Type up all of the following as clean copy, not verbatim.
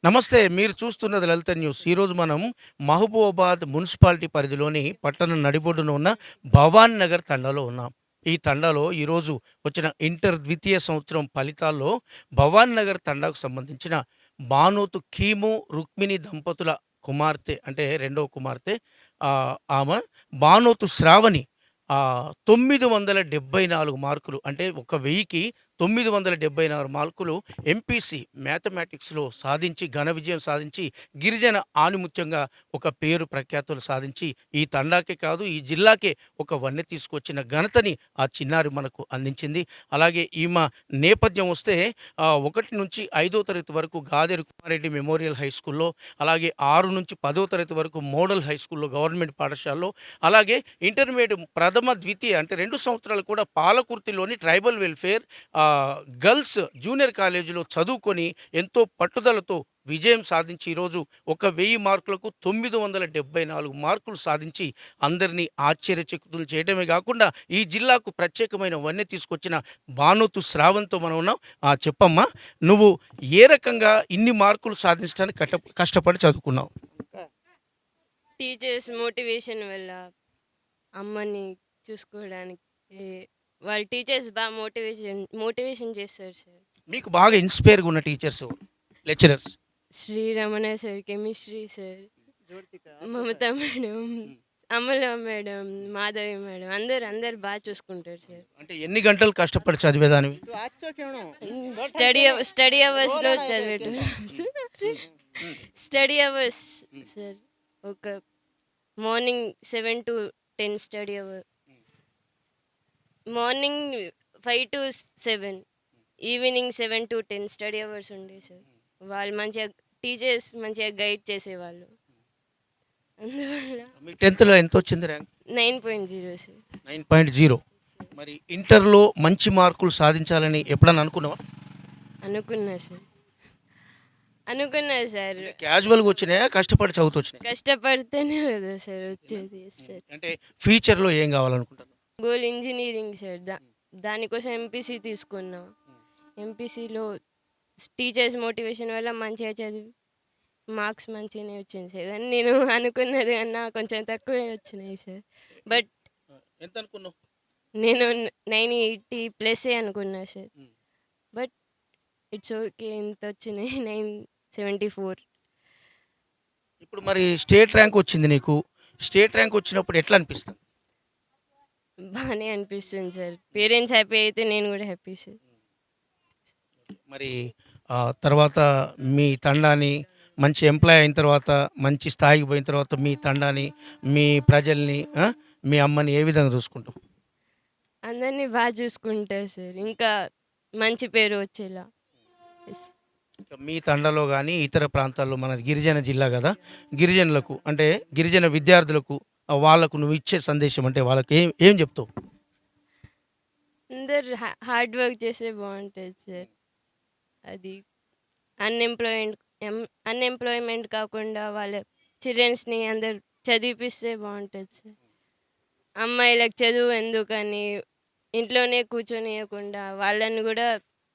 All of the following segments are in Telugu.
నమస్తే. మీరు చూస్తున్నది లలిత న్యూస్. ఈరోజు మనం మహబూబాబాద్ మున్సిపాలిటీ పరిధిలోని పట్టణం నడిబొడ్డున ఉన్న భవానీ నగర్ తండాలో ఉన్నాం. ఈ తండాలో ఈరోజు వచ్చిన ఇంటర్ ద్వితీయ సంవత్సరం ఫలితాల్లో భవానీ నగర్ తండాకు సంబంధించిన బానోతు కీము రుక్మిణి దంపతుల కుమార్తె అంటే రెండవ కుమార్తె ఆమె బానోతు శ్రావణి 974 మార్కులు అంటే ఒక 1000కి 974 మార్కులు ఎంపీసీ మ్యాథమెటిక్స్‌లో సాధించి ఘన విజయం సాధించి గిరిజన ఆణిముత్యంగా ఒక పేరు ప్రఖ్యాతులు సాధించి ఈ తండాకే కాదు ఈ జిల్లాకే ఒక వన్నె తీసుకొచ్చిన ఘనతని ఆ చిన్నారి మనకు అందించింది. అలాగే ఈమె నేపథ్యం వస్తే 1-5వ తరగతి వరకు గాదేరు కుమారెడ్డి మెమోరియల్ హై స్కూల్‌లో, అలాగే 6-10వ తరగతి వరకు మోడల్ హై స్కూల్‌లో గవర్నమెంట్ పాఠశాలలో, అలాగే ఇంటర్మీడియేట్ ప్రథమ, ద్వితీయ అంటే 2 సంవత్సరాలు కూడా పాలకుర్తిలోని ట్రైబల్ వెల్ఫేర్ గర్ల్స్ జూనియర్ కాలేజీలో చదువుకొని ఎంతో పట్టుదలతో విజయం సాధించి ఈరోజు ఒక 1000 మార్కులకు 974 మార్కులు సాధించి అందరినీ ఆశ్చర్యచకితులు చేయడమే కాకుండా ఈ జిల్లాకు ప్రత్యేకమైన వన్నె తీసుకొచ్చిన బానోతు శ్రావణ్‌తో మనం ఉన్నాం. చెప్పమ్మా, నువ్వు ఏ రకంగా ఇన్ని మార్కులు సాధించడానికి కష్టపడి చదువుకున్నావు? టీచర్స్ మోటివేషన్ వల్ల అమ్మని చూసుకోవడానికి వాళ్ళ టీచర్స్ బాగా మోటివేషన్ చేస్తారు సార్. మీకు బాగా ఇన్స్పైర్‌గా ఉన్న టీచర్స్ ఎవరు? Lecturers? Shri Ramana sir, chemistry sir, Mamata madam, Amala madam, Madhavi madam, అందరు బాగా చూసుకుంటారు సార్. అంటే ఎన్ని గంటలు కష్టపడి చదివేదానివి? స్టడీ అవర్స్లో చదివేట స్టడీ అవర్స్ సార్. ఒక morning 7 to 10 study hour, morning 5 to 7, evening 7 to 10 study hours ఉండే సార్. వాళ్ళు మంచిగా టీచర్స్ మంచిగా గైడ్ చేసేవాళ్ళు. అందువల్ల మీ 10థ్‌లో ఎంత వచ్చింది ర్యాంక్? 9.0 సార్. 9.0. మరి ఇంటర్‌లో మంచి మార్కులు సాధించాలని ఎప్పుడన్నా అనుకున్నావా? అనుకున్నా సార్. క్యాజువల్‌గా వచ్చినాయా? కష్టపడి చదువుతూ వచ్చినాయా? కష్టపడితేనే కదా సార్ వచ్చేది సార్. అంటే ఫ్యూచర్‌లో ఏం కావాలనుకుంటున్నావు? Goal engineering sir. దానికోసం ఎంపీసీ తీసుకున్నా. ఎంపీసీలో టీచర్స్ మోటివేషన్ వల్ల మంచిగా చదివి మార్క్స్ మంచిగానే వచ్చింది సార్. కానీ నేను అనుకున్నది కన్నా కొంచెం తక్కువే వచ్చినాయి సార్. బట్ ఎంత అనుకున్నావు? నేను 980+ అనుకున్నా సార్. బట్ ఇట్స్ ఓకే, ఇంత వచ్చినాయి 974. ఇప్పుడు మరి స్టేట్ ర్యాంక్ వచ్చింది నీకు. స్టేట్ ర్యాంక్ వచ్చినప్పుడు ఎట్లా అనిపిస్తుంది? బాగానే అనిపిస్తుంది సార్. పేరెంట్స్ హ్యాపీ అయితే నేను కూడా హ్యాపీ సార్. మరి తర్వాత మీ తండాని మంచి ఎంప్లాయ్ అయిన తర్వాత మంచి స్థాయికి పోయిన తర్వాత మీ తండాని, మీ ప్రజల్ని, మీ అమ్మని ఏ విధంగా చూసుకుంటావు? అందరినీ బాగా చూసుకుంటారు సార్. ఇంకా మంచి పేరు వచ్చేలా. మీ తండాలో కానీ ఇతర ప్రాంతాల్లో, మన గిరిజన జిల్లా కదా, గిరిజనులకు అంటే గిరిజన విద్యార్థులకు వాళ్ళకు నువ్వు ఇచ్చే సందేశం అంటే వాళ్ళకి ఏం చెప్తావు? అందరు హార్డ్ వర్క్ చేస్తే బాగుంటుంది సార్. అది అన్ఎంప్లాయ్మెంట్ కాకుండా వాళ్ళ చిల్డ్రన్స్ని అందరు చదివిపిస్తే బాగుంటుంది సార్. అమ్మాయిలకు చదువు ఎందుకని ఇంట్లోనే కూర్చొనియకుండా వాళ్ళని కూడా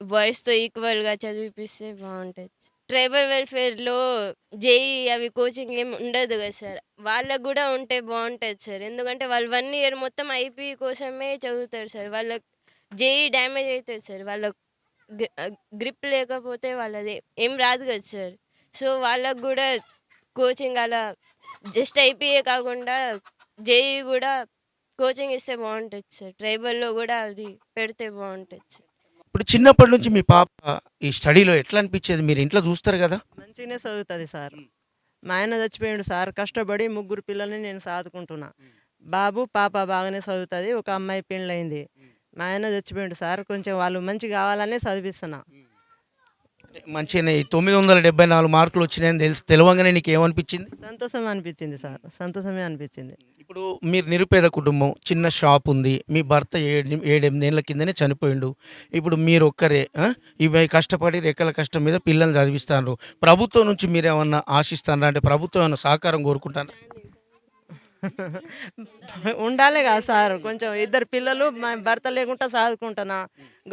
బాయ్స్తో ఈక్వల్గా చదివిపిస్తే బాగుంటుంది. ట్రైబల్ వెల్ఫేర్లో జేఈ అవి కోచింగ్ ఏమి ఉండదు కదా సార్. వాళ్ళకు కూడా ఉంటే బాగుంటుంది సార్. ఎందుకంటే వాళ్ళు 1 year మొత్తం ఐపీ కోసమే చదువుతారు సార్. వాళ్ళకి జేఈ డ్యామేజ్ అవుతుంది సార్. వాళ్ళకు గ్రిప్ లేకపోతే వాళ్ళది ఏం రాదు కదా సార్. సో వాళ్ళకు కూడా కోచింగ్ అలా జస్ట్ ఐపీఏ కాకుండా జేఈ కూడా కోచింగ్ ఇస్తే బాగుంటుంది సార్. ట్రైబల్లో కూడా అది పెడితే బాగుంటుంది సార్. ఇప్పుడు చిన్నప్పటి నుంచి మీ పాప ఈ స్టడీలో ఎట్లా అనిపించేది? మీరు ఇంట్లో చూస్తారు కదా. మంచిగానే చదువుతుంది సార్. మా ఆయన చచ్చిపోయాడు సార్. కష్టపడి 3 పిల్లల్ని నేను సాదుకుంటున్నా. బాబు పాప బాగానే చదువుతుంది. ఒక అమ్మాయి పెళ్ళయింది. మా ఆయన చచ్చిపోయాడు సార్. కొంచెం వాళ్ళు మంచి కావాలనే చదివిస్తున్నా. మంచిగానే 974 మార్కులు వచ్చినాయని తెలవంగానే నీకు ఏమనిపించింది? సంతోషం అనిపించింది సార్. సంతోషమే అనిపించింది. ఇప్పుడు మీరు నిరుపేద కుటుంబం, చిన్న షాప్ ఉంది, మీ భర్త 7-8 ఏళ్ళ కిందనే చనిపోయిండు. ఇప్పుడు మీరు ఒక్కరే ఇవి కష్టపడి రెక్కల కష్టం మీద పిల్లల్ని చదివిస్తారు. ప్రభుత్వం నుంచి మీరు ఏమన్నా ఆశిస్తారా? అంటే ప్రభుత్వం ఏమన్నా సహకారం కోరుకుంటారా? ఉండాలి కదా సార్, కొంచెం ఇద్దరు పిల్లలు మా భర్త లేకుండా చదువుకుంటున్నా.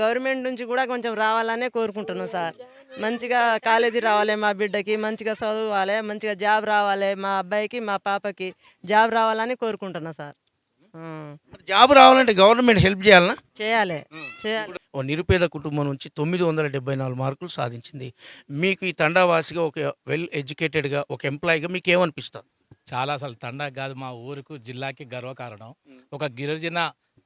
గవర్నమెంట్ నుంచి కూడా కొంచెం రావాలనే కోరుకుంటున్నాం సార్. మంచిగా కాలేజీ రావాలి మా బిడ్డకి, మంచిగా చదవాలి, మంచిగా జాబ్ రావాలి, మా అబ్బాయికి మా పాపకి జాబ్ రావాలని కోరుకుంటున్నా సార్. ఆ, మరి జాబ్ రావాలంటే గవర్నమెంట్ హెల్ప్ చేయాలనా? చేయాలి చేయాలి. ఓ నిరుపేద కుటుంబం నుంచి 974 మార్కులు సాధించింది. మీకు ఈ తండావాసిగా ఒక వెల్ ఎడ్యుకేటెడ్గా ఒక ఎంప్లాయీగా మీకు ఏమనిపిస్తుంది? చాలా అసలు తండా కాదు, మా ఊరుకు జిల్లాకి గర్వకారణం. ఒక గిరిజన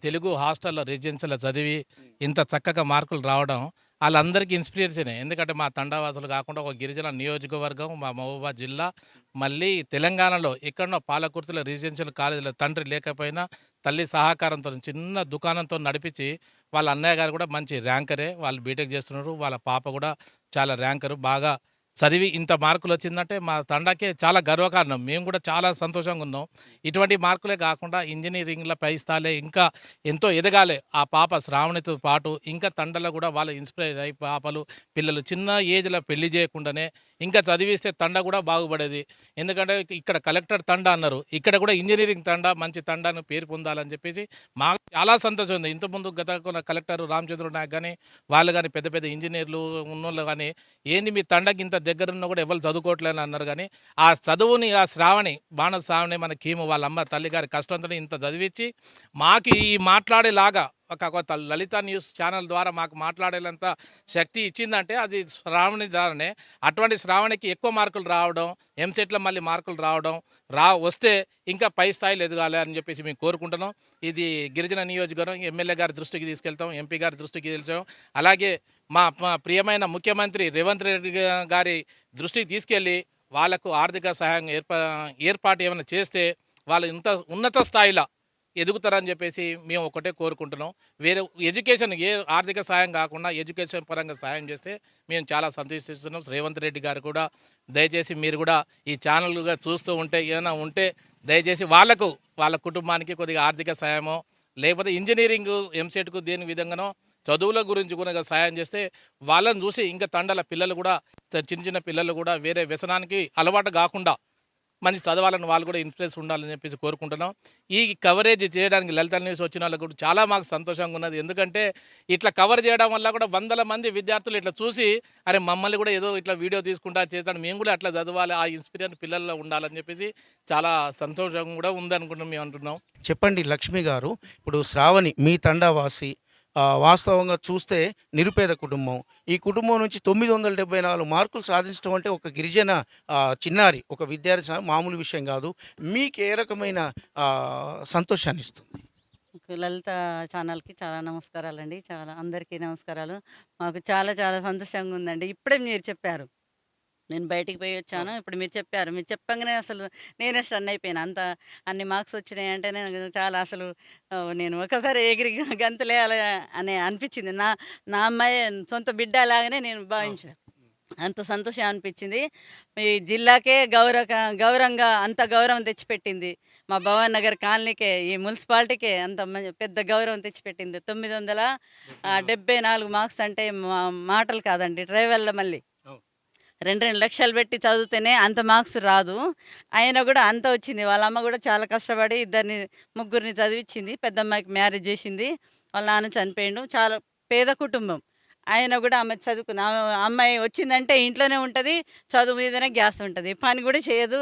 తెలుగు హాస్టల్లో రెసిడెన్షియల్లో చదివి ఇంత చక్కగా మార్కులు రావడం వాళ్ళందరికీ ఇన్స్పిరేషనే. ఎందుకంటే మా తండావాసులు కాకుండా ఒక గిరిజన నియోజకవర్గం మా మహబూబాబాద్ జిల్లా, మళ్ళీ తెలంగాణలో ఎక్కడో పాలకుర్తిలో రెసిడెన్షియల్ కాలేజీలో తండ్రి లేకపోయినా తల్లి సహకారంతో చిన్న దుకాణంతో నడిపించి వాళ్ళ అన్నయ్య గారు కూడా మంచి ర్యాంకరే, వాళ్ళు బీటెక్ చేస్తున్నారు. వాళ్ళ పాప కూడా చాలా ర్యాంకరు, బాగా చదివి ఇంత మార్కులు వచ్చిందంటే మా తండాకే చాలా గర్వకారణం. మేము కూడా చాలా సంతోషంగా ఉన్నాం. ఇటువంటి మార్కులే కాకుండా ఇంజనీరింగ్లో పై స్థాయిలో ఇంకా ఎంతో ఎదగాలి ఆ పాప శ్రావణితో పాటు. ఇంకా తండలో కూడా వాళ్ళు ఇన్స్పైర్ అయ్యి పాపలు పిల్లలు చిన్న ఏజ్లో పెళ్లి చేయకుండానే ఇంకా చదివిస్తే తండ కూడా బాగుపడేది. ఎందుకంటే ఇక్కడ కలెక్టర్ తండ అన్నారు, ఇక్కడ కూడా ఇంజనీరింగ్ తండ మంచి తండాను పేరు పొందాలని చెప్పేసి మాకు చాలా సంతోషం ఉంది. ఇంతకుముందు గత కలెక్టర్ రామచంద్ర నాయక్ కానీ వాళ్ళు కానీ పెద్ద పెద్ద ఇంజనీర్లు ఉన్నోళ్ళు కానీ ఏంది మీ తండకి ఇంత దగ్గరున్న కూడా ఎవరు చదువుకోవట్లేని అన్నారు. కానీ ఆ చదువుని ఆ శ్రావణి బాణ శ్రావణి మన కీము వాళ్ళ అమ్మ తల్లి గారి కష్టంతో ఇంత చదివించి మాకు ఈ మాట్లాడేలాగా ఒక లలిత న్యూస్ ఛానల్ ద్వారా మాకు మాట్లాడేంత శక్తి ఇచ్చిందంటే అది శ్రావణి ద్వారానే. అటువంటి శ్రావణికి ఎక్కువ మార్కులు రావడం, ఎంసెట్లో మళ్ళీ మార్కులు రావడం వస్తే ఇంకా పై స్థాయిలో ఎదగాలి అని చెప్పేసి మేము కోరుకుంటున్నాం. ఇది గిరిజన నియోజకవర్గం ఎమ్మెల్యే గారి దృష్టికి తీసుకెళ్తాం, ఎంపీ గారి దృష్టికి తీసుకెళ్తాం. అలాగే మా ప్రియమైన ముఖ్యమంత్రి రేవంత్ రెడ్డి గారి దృష్టికి తీసుకెళ్ళి వాళ్ళకు ఆర్థిక సహాయం ఏర్పాటు ఏమైనా చేస్తే వాళ్ళు ఇంత ఉన్నత స్థాయిలో ఎదుగుతారని చెప్పేసి మేము ఒకటే కోరుకుంటున్నాం. వేరే ఎడ్యుకేషన్ ఏ ఆర్థిక సాయం కాకుండా ఎడ్యుకేషన్ పరంగా సాయం చేస్తే మేము చాలా సంతోషిస్తున్నాం. రేవంత్ రెడ్డి గారు కూడా దయచేసి మీరు కూడా ఈ ఛానల్గా చూస్తూ ఉంటే ఏమైనా ఉంటే దయచేసి వాళ్ళకు వాళ్ళ కుటుంబానికి కొద్దిగా ఆర్థిక సాయమో లేకపోతే ఇంజనీరింగ్ ఎంసెట్కు దేని విధంగానో చదువుల గురించి కూడా సాయం చేస్తే వాళ్ళని చూసి ఇంకా తండల పిల్లలు కూడా చిన్న చిన్న పిల్లలు కూడా వేరే వ్యసనానికి అలవాటు కాకుండా మంచి చదవాలని వాళ్ళు కూడా ఇన్ఫ్లుయెన్స్ ఉండాలని చెప్పేసి కోరుకుంటున్నాం. ఈ కవరేజ్ చేయడానికి లలిత న్యూస్ వచ్చిన వాళ్ళకు కూడా చాలా మాకు సంతోషంగా ఉన్నది. ఎందుకంటే ఇట్లా కవర్ చేయడం వల్ల కూడా వందల మంది విద్యార్థులు ఇట్లా చూసి అరే మమ్మల్ని కూడా ఏదో ఇట్లా వీడియో తీసుకుంటా చేస్తాడు, మేము కూడా అట్లా చదవాలి, ఆ ఇన్స్పిరేషన్ పిల్లల్లో ఉండాలని చెప్పేసి చాలా సంతోషంగా కూడా ఉందనుకుంటున్నాం మేము అంటున్నాం. చెప్పండి లక్ష్మి గారు, ఇప్పుడు శ్రావణి మీ తండావాసి వాస్తవంగా చూస్తే నిరుపేద కుటుంబం. ఈ కుటుంబం నుంచి 974 మార్కులు సాధించడం అంటే ఒక గిరిజన చిన్నారి, ఒక విద్యార్థి మామూలు విషయం కాదు. మీకు ఏ రకమైన సంతోషాన్ని ఇస్తుంది? లలిత ఛానల్కి చాలా నమస్కారాలండి. చాలా అందరికీ నమస్కారాలు. మాకు చాలా చాలా సంతోషంగా ఉందండి. ఇప్పుడే మీరు చెప్పారు, నేను బయటికి పోయి వచ్చాను, ఇప్పుడు మీరు చెప్పారు, మీరు చెప్పగానే అసలు నేనే స్టన్ అయిపోయాను. అంత అన్ని మార్క్స్ వచ్చినాయి అంటే నేను చాలా అసలు నేను ఒకసారి ఎగిరి గంతులేయాలి అని అనిపించింది. నా నా అమ్మాయి సొంత బిడ్డ లాగానే నేను భావించాను. అంత సంతోషం అనిపించింది. ఈ జిల్లాకే గౌరవంగా అంత గౌరవం తెచ్చిపెట్టింది. మా భవన్ నగర్ కాలనీకే, ఈ మున్సిపాలిటీకే అంత పెద్ద గౌరవం తెచ్చిపెట్టింది. 974 మార్క్స్ అంటే మాటలు కాదండి. డ్రైవర్లో మళ్ళీ 2 లక్షలు పెట్టి చదివితేనే అంత మార్క్స్ రాదు. అయినా కూడా అంత వచ్చింది. వాళ్ళ అమ్మ కూడా చాలా కష్టపడి ముగ్గురిని చదివించింది. పెద్దమ్మాయికి మ్యారేజ్ చేసింది, వాళ్ళ నాన్న చనిపోయిండు. చాలా పేద కుటుంబం. ఆయన కూడా ఆమె చదువుకుంది. అమ్మాయి వచ్చిందంటే ఇంట్లోనే ఉంటుంది, చదువు మీదనే గ్యాస్ ఉంటుంది, పని కూడా చేయదు.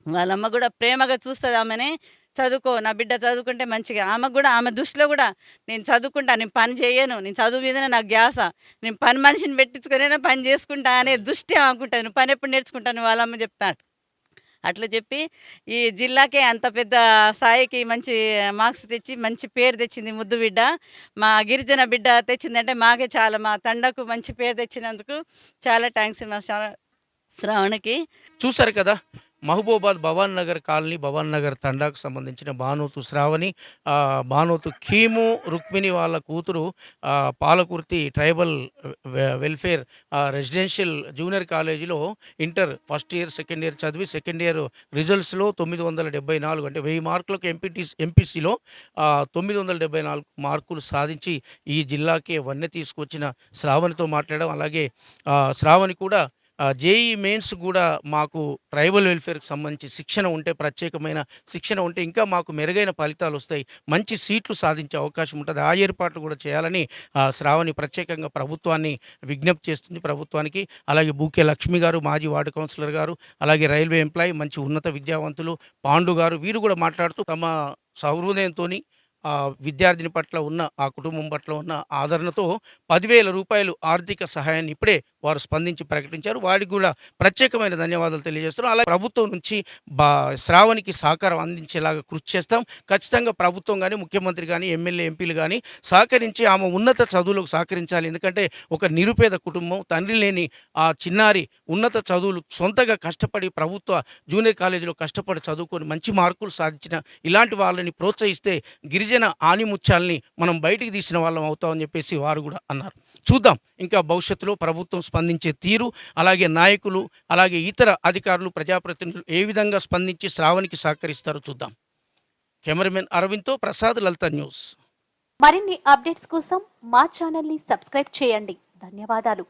వాళ్ళమ్మ కూడా ప్రేమగా చూస్తుంది ఆమెనే. చదువుకో, నా బిడ్డ చదువుకుంటే మంచిగా. ఆమెకు కూడా ఆమె దృష్టిలో కూడా నేను చదువుకుంటా, నేను పని చేయను, నేను చదువు మీదనే నాకు గ్యాస, నేను పని మనిషిని పెట్టించుకునే పని చేసుకుంటా అనే దృష్టి ఆమెకుంటుంది. నువ్వు పని ఎప్పుడు నేర్చుకుంటాను వాళ్ళమ్మ చెప్తాడు. అట్లా చెప్పి ఈ జిల్లాకే అంత పెద్ద స్థాయికి మంచి మార్క్స్ తెచ్చి మంచి పేరు తెచ్చింది ముద్దు బిడ్డ. మా గిరిజన బిడ్డ తెచ్చిందంటే మాకే చాలా, మా తండకు మంచి పేరు తెచ్చినందుకు చాలా థ్యాంక్స్ మా శ్రావణికి. చూశారు కదా, మహబూబాబాద్ భవాన్ నగర్ కాలనీ, భవాన్ నగర్ తండాకు సంబంధించిన బానోతు శ్రావణి, బానోతు కీము రుక్మిణి వాళ్ళ కూతురు Palakurthi tribal welfare residential junior కాలేజీలో inter first year second year చదివి సెకండ్ ఇయర్ రిజల్ట్స్లో 974 అంటే 1000 మార్కులకు ఎంపీసీలో 974 మార్కులు సాధించి ఈ జిల్లాకే వన్నె తీసుకొచ్చిన శ్రావణితో మాట్లాడడం, అలాగే శ్రావణి కూడా జేఈ మెయిన్స్ కూడా మాకు ట్రైబల్ వెల్ఫేర్కి సంబంధించి శిక్షణ ఉంటే, ప్రత్యేకమైన శిక్షణ ఉంటే ఇంకా మాకు మెరుగైన ఫలితాలు వస్తాయి, మంచి సీట్లు సాధించే అవకాశం ఉంటుంది. ఆ ఏర్పాట్లు కూడా చేయాలని శ్రావణి ప్రత్యేకంగా ప్రభుత్వాన్ని విజ్ఞప్తి చేస్తుంది. ప్రభుత్వానికి అలాగే బూకే లక్ష్మి గారు, మాజీ వార్డు కౌన్సిలర్ గారు, అలాగే రైల్వే ఎంప్లాయీ, మంచి ఉన్నత విద్యావంతులు పాండు గారు, వీరు కూడా మాట్లాడుతూ తమ సహృదయంతోని విద్యార్థిని పట్ల ఉన్న, ఆ కుటుంబం పట్ల ఉన్న ఆదరణతో 10,000 రూపాయలు ఆర్థిక సహాయాన్ని ఇప్పుడే వారు స్పందించి ప్రకటించారు. వారికి కూడా ప్రత్యేకమైన ధన్యవాదాలు తెలియజేస్తున్నాం. అలాగే ప్రభుత్వం నుంచి శ్రావణికి సహకారం అందించేలాగా కృషి చేస్తాం. ఖచ్చితంగా ప్రభుత్వం కానీ, ముఖ్యమంత్రి కానీ, ఎమ్మెల్యే ఎంపీలు కానీ సహకరించి ఆమె ఉన్నత చదువులకు సహకరించాలి. ఎందుకంటే ఒక నిరుపేద కుటుంబం, తండ్రి లేని ఆ చిన్నారి ఉన్నత చదువులు సొంతగా కష్టపడి ప్రభుత్వ జూనియర్ కాలేజీలో కష్టపడి చదువుకొని మంచి మార్కులు సాధించిన ఇలాంటి వాళ్ళని ప్రోత్సహిస్తే గిరిజన ఆనిముత్యాల్ని మనం బయటికి తీసిన వాళ్ళం అవుతామని చెప్పేసి వారు కూడా అన్నారు. చూద్దాం ఇంకా భవిష్యత్తులో ప్రభుత్వం స్పందించే తీరు, అలాగే నాయకులు, అలాగే ఇతర అధికారులు, ప్రజాప్రతినిధులు ఏ విధంగా స్పందించి శ్రావణికి సహకరిస్తారో చూద్దాం. కెమెరామెన్ అరవింద్తో ప్రసాద్, లలిత న్యూస్. మరిన్ని అప్డేట్స్ కోసం మా ఛానల్ని సబ్స్క్రైబ్ చేయండి. ధన్యవాదాలు.